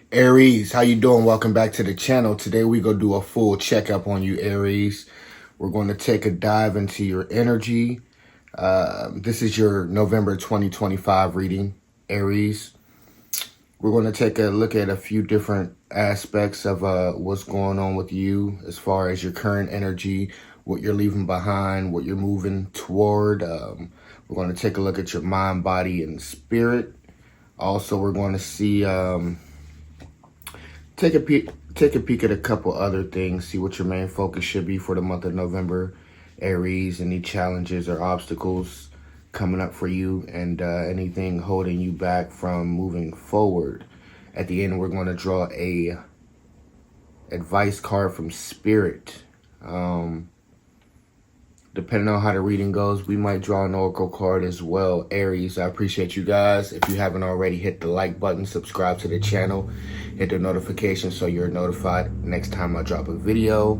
Aries, how you doing? Welcome back to the channel. Today we go do a full checkup on you, Aries. We're going to take a dive into your energy. This is your November 2025 reading, Aries. We're going to take a look at a few different aspects of what's going on with you as far as your current energy, what you're leaving behind, what you're moving toward. We're going to take a look at your mind, body, and spirit. Also, we're going to see... Take a peek at a couple other things, see what your main focus should be for the month of November, Aries, any challenges or obstacles coming up for you, and anything holding you back from moving forward. At the end, we're going to draw a advice card from Spirit. Depending on how the reading goes, we might draw an oracle card as well. Aries, I appreciate you guys. If you haven't already, hit the like button, subscribe to the channel, hit the notification so you're notified next time I drop a video.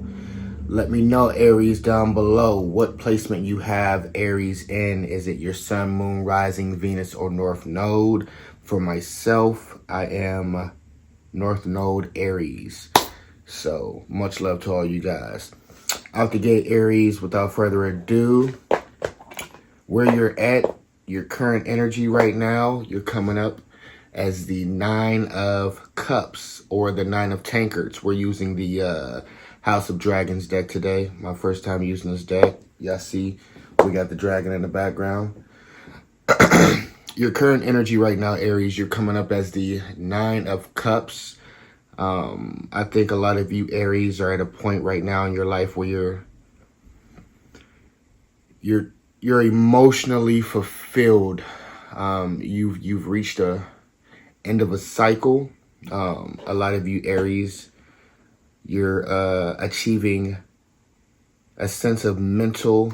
Let me know, Aries, down below what placement you have Aries in. Is it your sun, moon, rising, Venus, or north node? For myself, I am north node Aries. So much love to all you guys. Out the gate, Aries, without further ado, where you're at, your current energy right now, you're coming up as the 9 of Cups or the 9 of Tankards. We're using the House of Dragons deck today. My first time using this deck. Y'all see, we got the dragon in the background. Your current energy right now, Aries, you're coming up as the 9 of Cups. I think a lot of you Aries are at a point right now in your life where you're emotionally fulfilled. You've reached a end of a cycle. A lot of you Aries, you're achieving a sense of mental,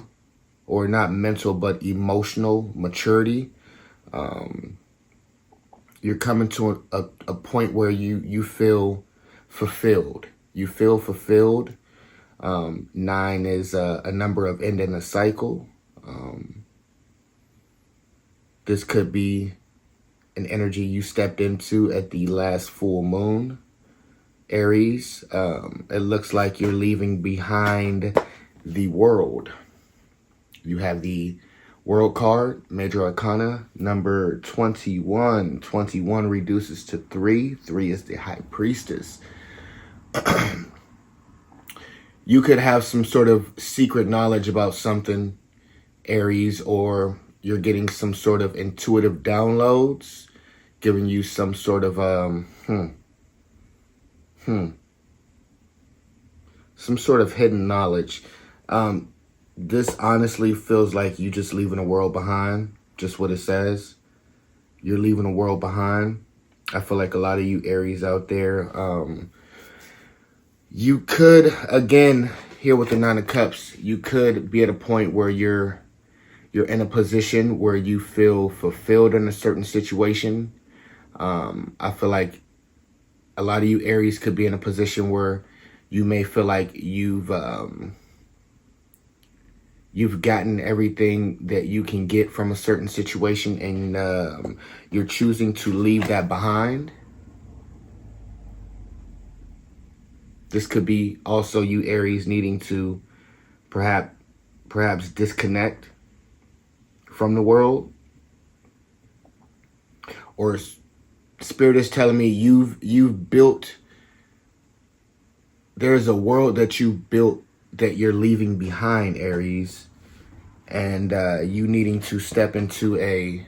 or not mental, but emotional maturity. You're coming to a point where you feel fulfilled. You feel fulfilled. 9 is a number of ending a cycle. This could be an energy you stepped into at the last full moon, Aries. It looks like you're leaving behind the world. You have the World card, Major Arcana, number 21. 21 reduces to 3. 3 is the High Priestess. You could have some sort of secret knowledge about something, Aries, or you're getting some sort of intuitive downloads, giving you some sort of, some sort of hidden knowledge. This honestly feels like you just leaving a world behind, just what it says. You're leaving a world behind. I feel like a lot of you Aries out there, you could, again, here with the 9 of Cups, you could be at a point where you're in a position where you feel fulfilled in a certain situation. I feel like a lot of you Aries could be in a position where you may feel like you've gotten everything that you can get from a certain situation, and you're choosing to leave that behind. This could be also you Aries needing to perhaps disconnect from the world. Or Spirit is telling me you've built, there's a world that you built that you're leaving behind, Aries, and you needing to step into an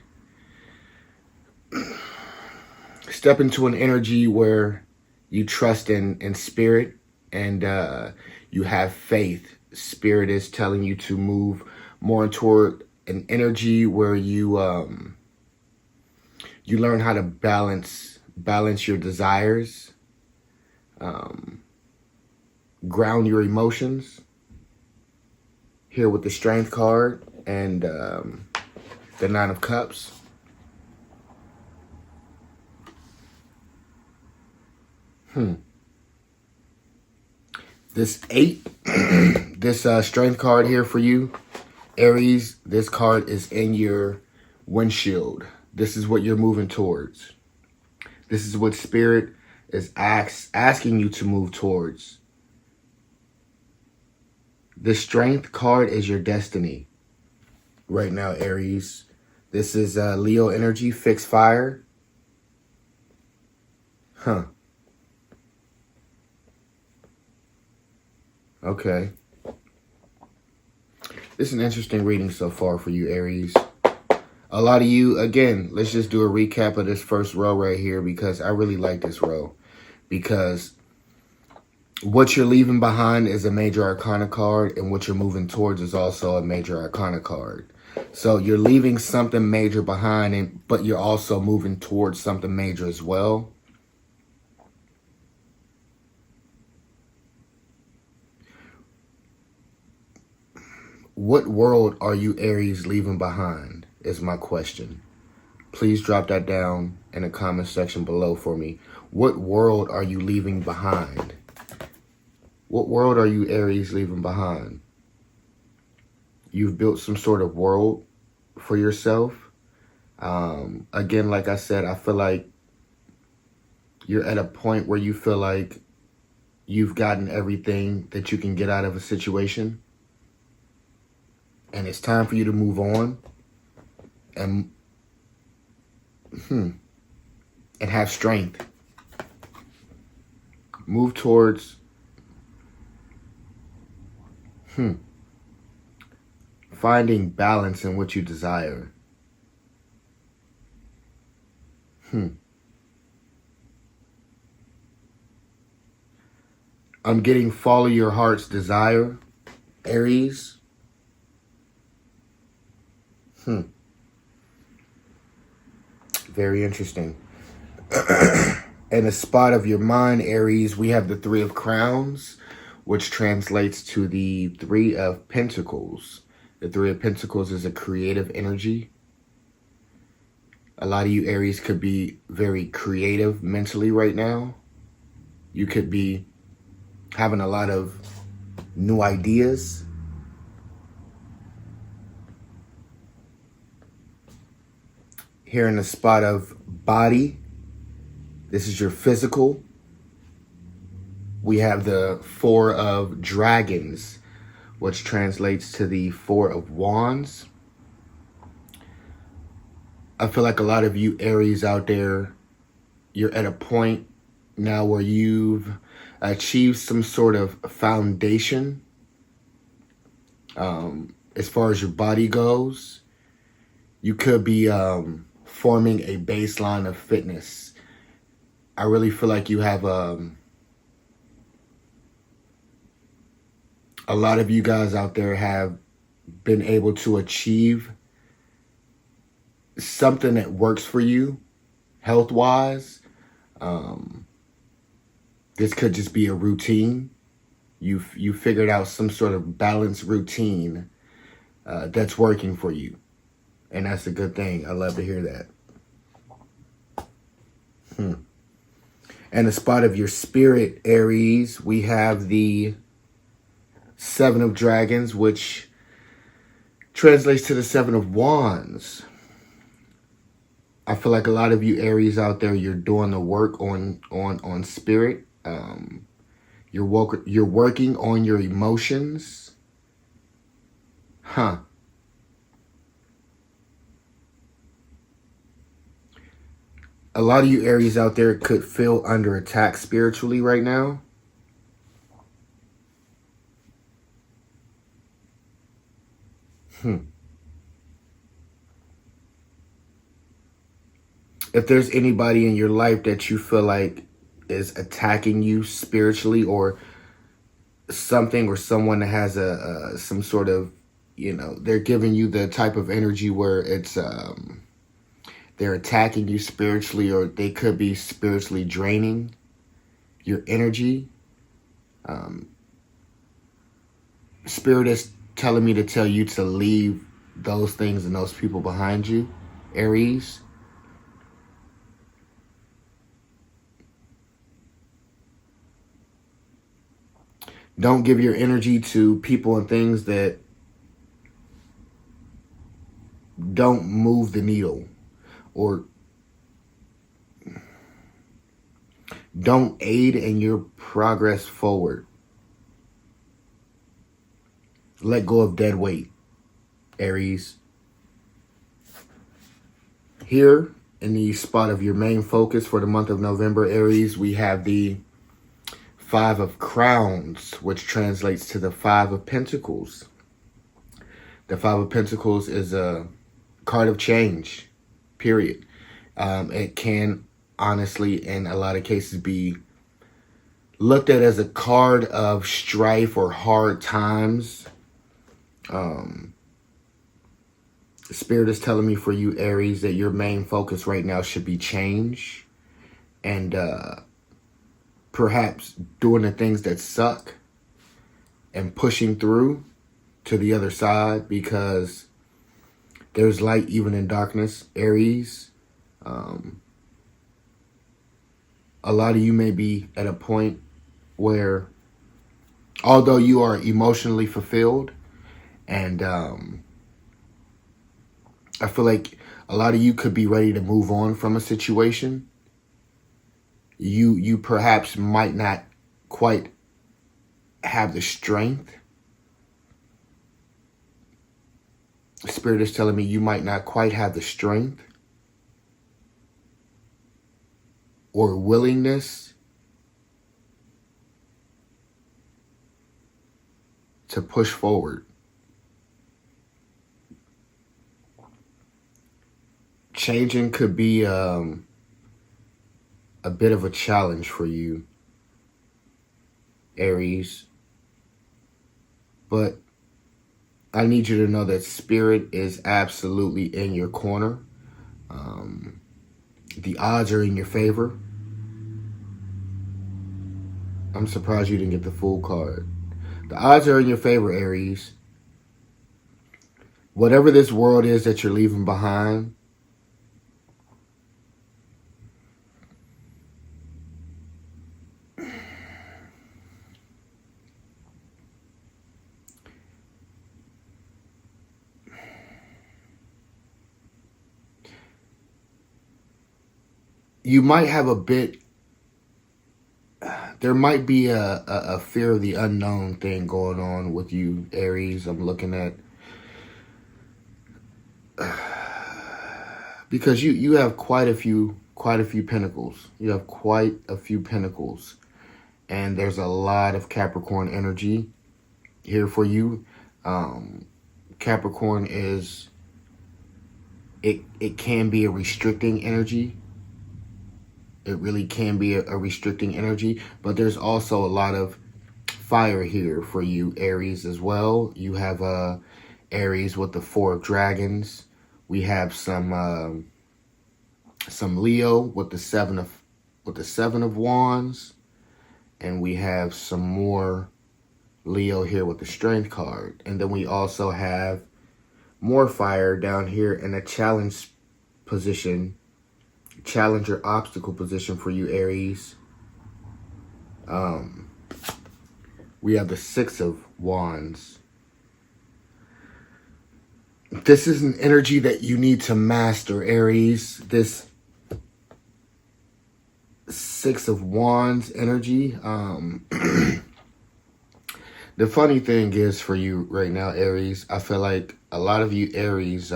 energy where you trust in spirit, and you have faith. Spirit is telling you to move more toward an energy where you learn how to balance your desires, ground your emotions. Here with the Strength card and the 9 of Cups. This 8, this Strength card here for you, Aries, this card is in your windshield. This is what you're moving towards. This is what Spirit is asking you to move towards. The Strength card is your destiny right now, Aries. This is Leo energy, fixed fire. Huh. Okay. This is an interesting reading so far for you, Aries. A lot of you, again, let's just do a recap of this first row right here because I really like this row. Because what you're leaving behind is a major arcana card, and what you're moving towards is also a major arcana card. So you're leaving something major behind, but you're also moving towards something major as well. What world are you, Aries, leaving behind is my question. Please drop that down in the comment section below for me. What world are you leaving behind? What world are you, Aries, leaving behind? You've built some sort of world for yourself. Again, like I said, I feel like you're at a point where you feel like you've gotten everything that you can get out of a situation. And it's time for you to move on and have strength. Move towards finding balance in what you desire. I'm getting follow your heart's desire, Aries. Very interesting. In a spot of your mind, Aries, we have the Three of Crowns, which translates to the Three of Pentacles. The Three of Pentacles is a creative energy. A lot of you, Aries, could be very creative mentally right now. You could be having a lot of new ideas. Here in the spot of body, this is your physical. We have the Four of Dragons, which translates to the Four of Wands. I feel like a lot of you Aries out there, you're at a point now where you've achieved some sort of foundation as far as your body goes. You could be forming a baseline of fitness. I really feel like you have a lot of you guys out there have been able to achieve something that works for you health-wise. This could just be a routine. You figured out some sort of balanced routine that's working for you. And that's a good thing. I love to hear that. And the spot of your spirit, Aries, we have the Seven of Dragons, which translates to the Seven of Wands. I feel like a lot of you Aries out there, you're doing the work on spirit. You're working on your emotions. A lot of you Aries out there could feel under attack spiritually right now. If there's anybody in your life that you feel like is attacking you spiritually, or something or someone that has some sort of, they're giving you the type of energy where it's they're attacking you spiritually, or they could be spiritually draining your energy. Spirit is telling me to tell you to leave those things and those people behind you, Aries. Don't give your energy to people and things that don't move the needle. Or don't aid in your progress forward. Let go of dead weight, Aries. Here in the spot of your main focus for the month of November, Aries, we have the Five of Crowns, which translates to the Five of Pentacles. The Five of Pentacles is a card of change, period. It can honestly, in a lot of cases, be looked at as a card of strife or hard times. Spirit is telling me for you, Aries, that your main focus right now should be change and perhaps doing the things that suck and pushing through to the other side, because there's light even in darkness, Aries. A lot of you may be at a point where, although you are emotionally fulfilled, and I feel like a lot of you could be ready to move on from a situation, you perhaps might not quite have the strength. Spirit is telling me you might not quite have the strength or willingness to push forward. Changing could be a bit of a challenge for you, Aries. But I need you to know that Spirit is absolutely in your corner. The odds are in your favor. I'm surprised you didn't get the full card. The odds are in your favor, Aries. Whatever this world is that you're leaving behind, you might have a bit, there might be a fear of the unknown thing going on with you, Aries. I'm looking at, because you have quite a few pentacles. You have quite a few pentacles, and there's a lot of Capricorn energy here for you. Capricorn is, it can be a restricting energy. It really can be a restricting energy, but there's also a lot of fire here for you, Aries, as well. You have Aries with the Four of Dragons. We have some Leo with the Seven of Wands, and we have some more Leo here with the Strength card. And then we also have more fire down here in a challenge position, challenger obstacle position for you, Aries. We have the Six of Wands. This is an energy that you need to master, Aries. This Six of Wands energy. The funny thing is for you right now, Aries, I feel like a lot of you, Aries,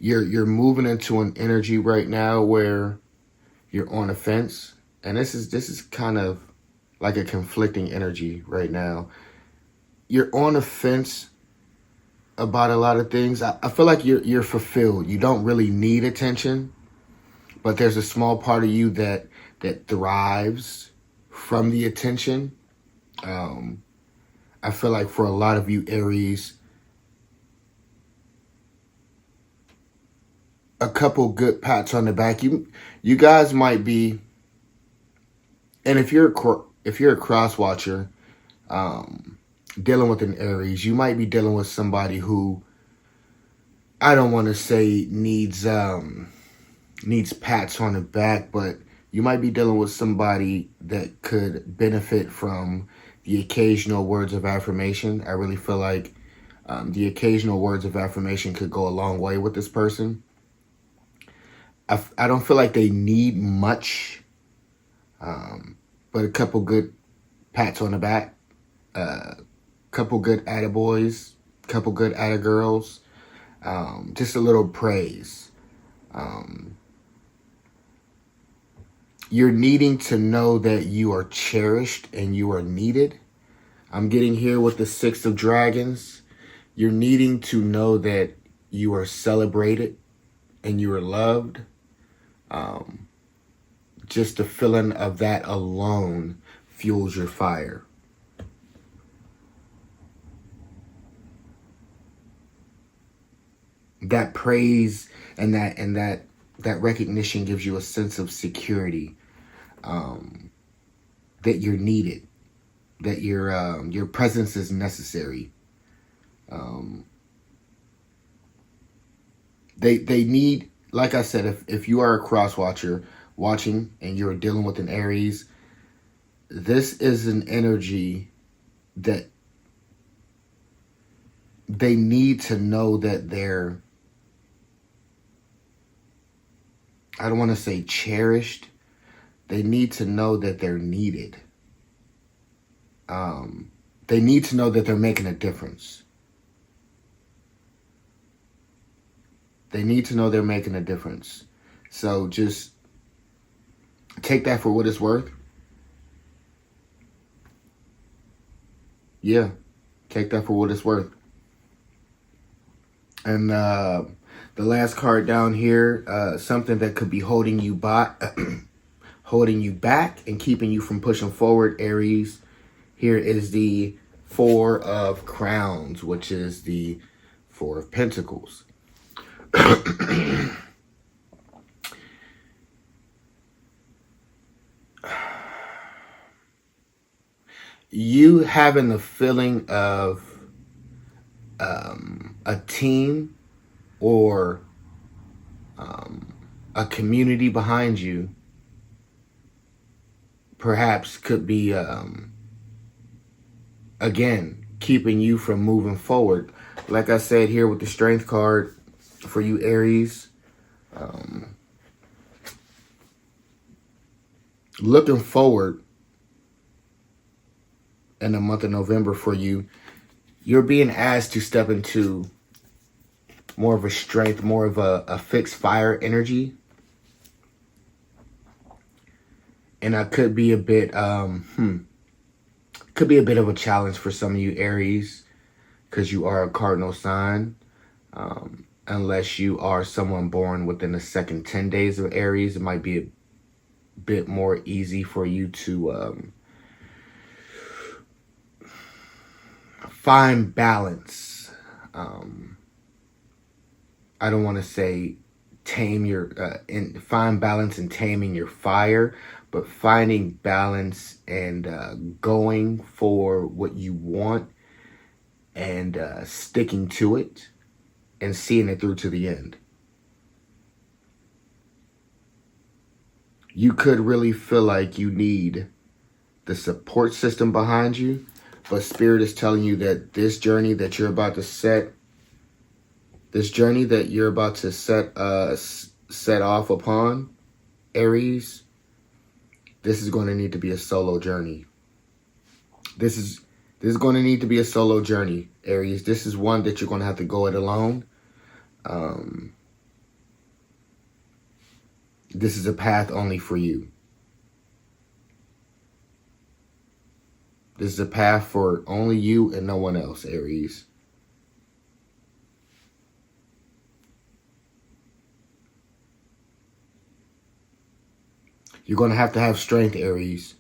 you're moving into an energy right now where you're on a fence, and this is kind of like a conflicting energy right now. You're on a fence about a lot of things. I feel like you're fulfilled. You don't really need attention, but there's a small part of you that thrives from the attention. I feel like for a lot of you, Aries, a couple good pats on the back. You guys might be, and if you're a cross watcher, dealing with an Aries, you might be dealing with somebody who, I don't want to say needs pats on the back, but you might be dealing with somebody that could benefit from the occasional words of affirmation. I really feel like the occasional words of affirmation could go a long way with this person. I don't feel like they need much, but a couple good pats on the back, couple good attaboys, couple good attagirls, just a little praise. You're needing to know that you are cherished and you are needed. I'm getting here with the Six of Dragons. You're needing to know that you are celebrated and you are loved. Just the feeling of that alone fuels your fire. That praise and that recognition gives you a sense of security, that you're needed, that your presence is necessary. They need, like I said, if you are a cross watcher watching and you're dealing with an Aries, this is an energy that they need to know that they're, I don't want to say cherished. They need to know that they're needed. They need to know that they're making a difference. They need to know they're making a difference. So just take that for what it's worth. Yeah, take that for what it's worth. And the last card down here, something that could be holding you back, holding you back and keeping you from pushing forward, Aries. Here is the Four of Crowns, which is the Four of Pentacles. You having the feeling of a team or a community behind you perhaps could be, again, keeping you from moving forward. Like I said here with the Strength card for you, Aries, looking forward in the month of November for you, you're being asked to step into more of a strength, more of a fixed fire energy. And that could be a bit, could be a bit of a challenge for some of you Aries, because you are a cardinal sign. Unless you are someone born within the second 10 days of Aries, it might be a bit more easy for you to find balance. I don't want to say tame your, find balance in taming your fire, but finding balance and going for what you want and sticking to it and seeing it through to the end. You could really feel like you need the support system behind you, but Spirit is telling you that this journey that you're about to set, set off upon, Aries, this is going to need to be a solo journey. This is going to need to be a solo journey, Aries. This is one that you're going to have to go it alone. This is a path only for you. This is a path for only you and no one else, Aries. You're going to have strength, Aries.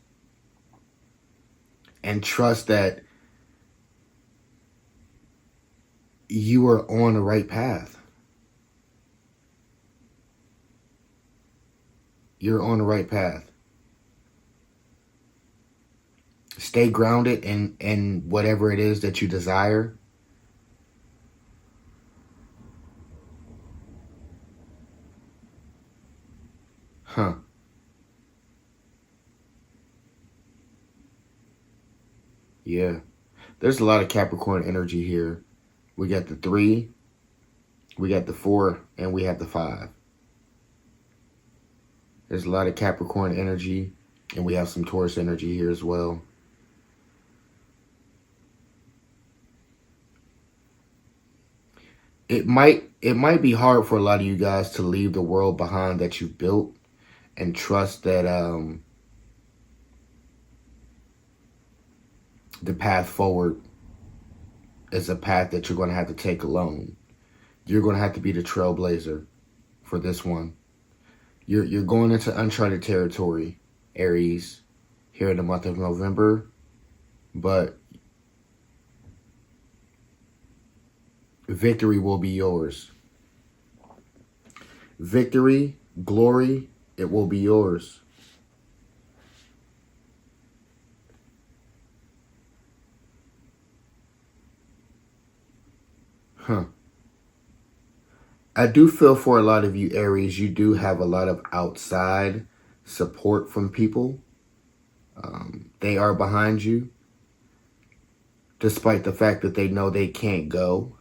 And trust that you are on the right path. You're on the right path. Stay grounded in whatever it is that you desire. Yeah. There's a lot of Capricorn energy here. We got the 3, we got the 4, and we have the 5. There's a lot of Capricorn energy, and we have some Taurus energy here as well. It might be hard for a lot of you guys to leave the world behind that you built and trust that the path forward is a path that you're going to have to take alone. You're going to have to be the trailblazer for this one. You're going into uncharted territory, Aries, here in the month of November, but victory will be yours. Victory, glory, it will be yours. I do feel for a lot of you, Aries, you do have a lot of outside support from people. They are behind you, despite the fact that they know they can't go.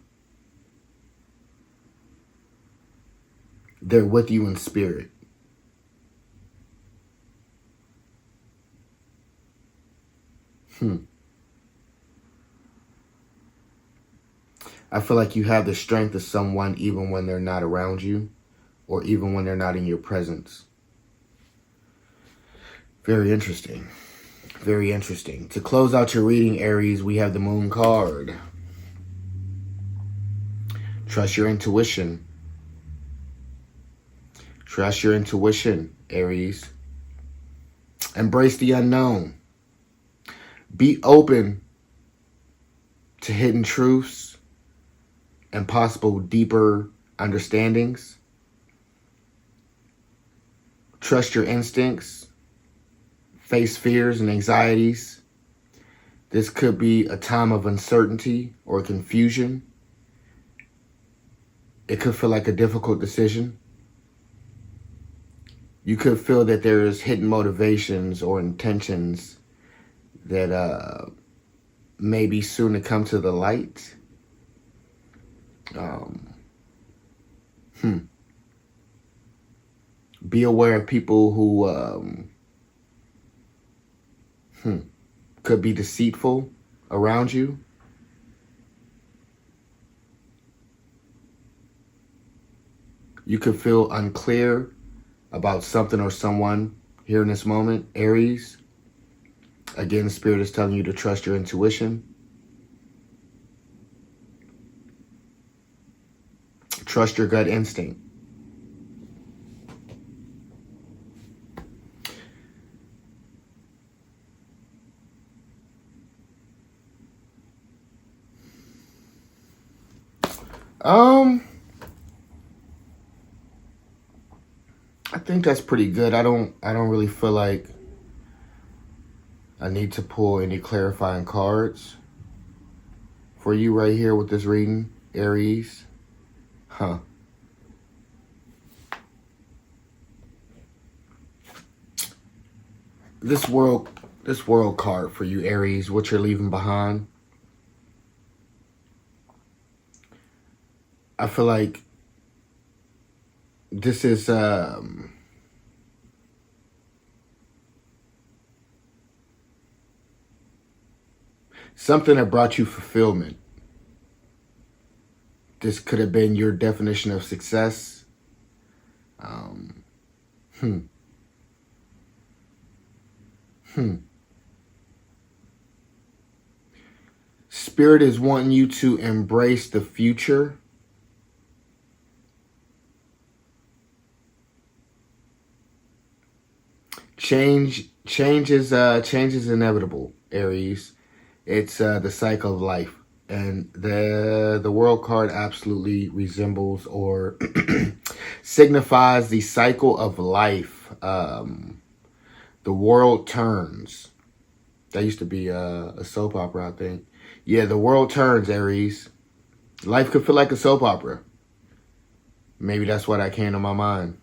They're with you in spirit. I feel like you have the strength of someone even when they're not around you, or even when they're not in your presence. Very interesting. Very interesting. To close out your reading, Aries, we have the Moon card. Trust your intuition. Trust your intuition, Aries. Embrace the unknown. Be open to hidden truths and possible deeper understandings. Trust your instincts. Face fears and anxieties. This could be a time of uncertainty or confusion. It could feel like a difficult decision. You could feel that there is hidden motivations or intentions that may be soon to come to the light. Be aware of people who could be deceitful around you. You could feel unclear about something or someone here in this moment, Aries. Again, Spirit is telling you to trust your intuition. Trust your gut instinct. I think that's pretty good. I don't really feel like I need to pull any clarifying cards for you right here with this reading, Aries. This world card for you, Aries, what you're leaving behind. I feel like this is something that brought you fulfillment. This could have been your definition of success. Spirit is wanting you to embrace the future. Change is inevitable, Aries. It's the cycle of life. And the world card absolutely resembles or signifies the cycle of life. The world turns. That used to be a soap opera, I think. Yeah, the world turns, Aries. Life could feel like a soap opera. Maybe that's what I came to my mind.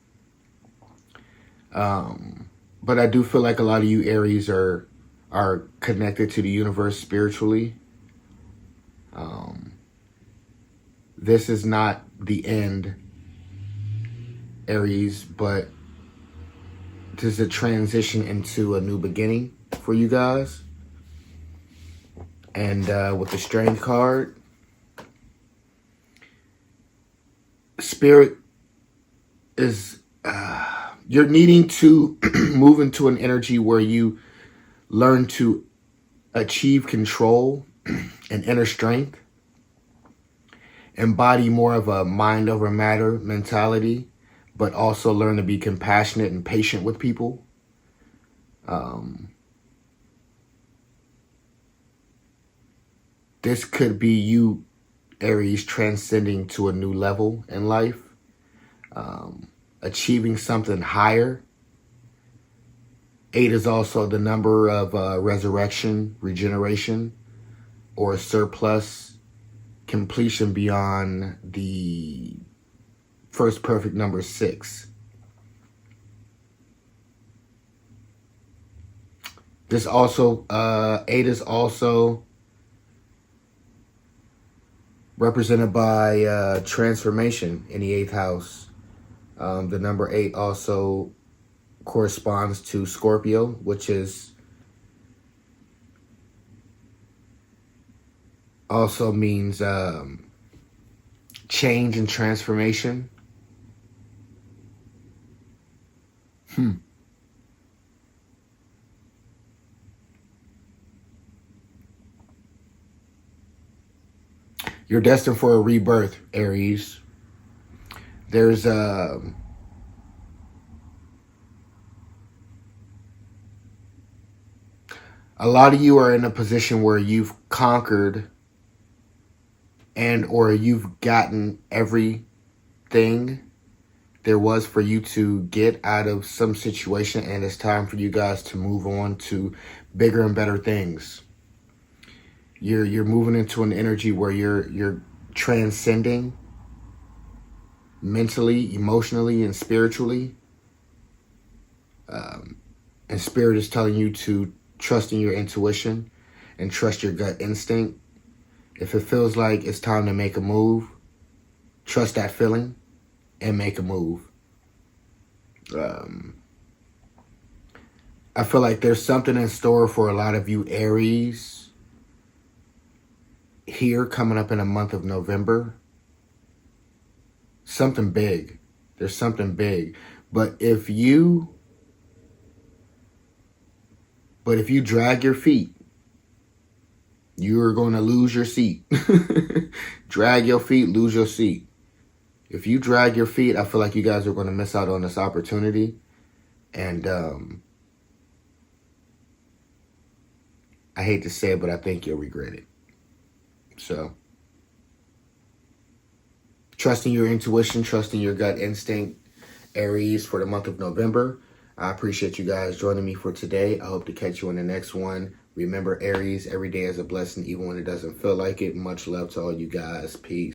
But I do feel like a lot of you Aries are connected to the universe spiritually. This is not the end, Aries, but This is a transition into a new beginning for you guys. And with the Strength card, Spirit is, you're needing to move into an energy where you learn to achieve control and inner strength, embody more of a mind over matter mentality, but also learn to be compassionate and patient with people. This could be you, Aries, transcending to a new level in life, achieving something higher. 8 is also the number of resurrection, regeneration, or surplus, completion beyond the first perfect number 6. This also, 8 is also represented by transformation in the 8th house. The number 8 also corresponds to Scorpio, which is also means change and transformation. You're destined for a rebirth, Aries. There's a lot of you are in a position where you've conquered and or you've gotten everything there was for you to get out of some situation, and it's time for you guys to move on to bigger and better things. You're moving into an energy where you're transcending mentally, emotionally, and spiritually. And Spirit is telling you to trust in your intuition and trust your gut instinct. If it feels like it's time to make a move, trust that feeling and make a move. I feel like there's something in store for a lot of you Aries here coming up in the month of November. Something big. There's something big. But if you drag your feet, you're going to lose your seat. Drag your feet, lose your seat. If you drag your feet, I feel like you guys are going to miss out on this opportunity. And I hate to say it, but I think you'll regret it. So, trusting your intuition, trusting your gut instinct, Aries, for the month of November. I appreciate you guys joining me for today. I hope to catch you on the next one. Remember, Aries, every day is a blessing, even when it doesn't feel like it. Much love to all you guys. Peace.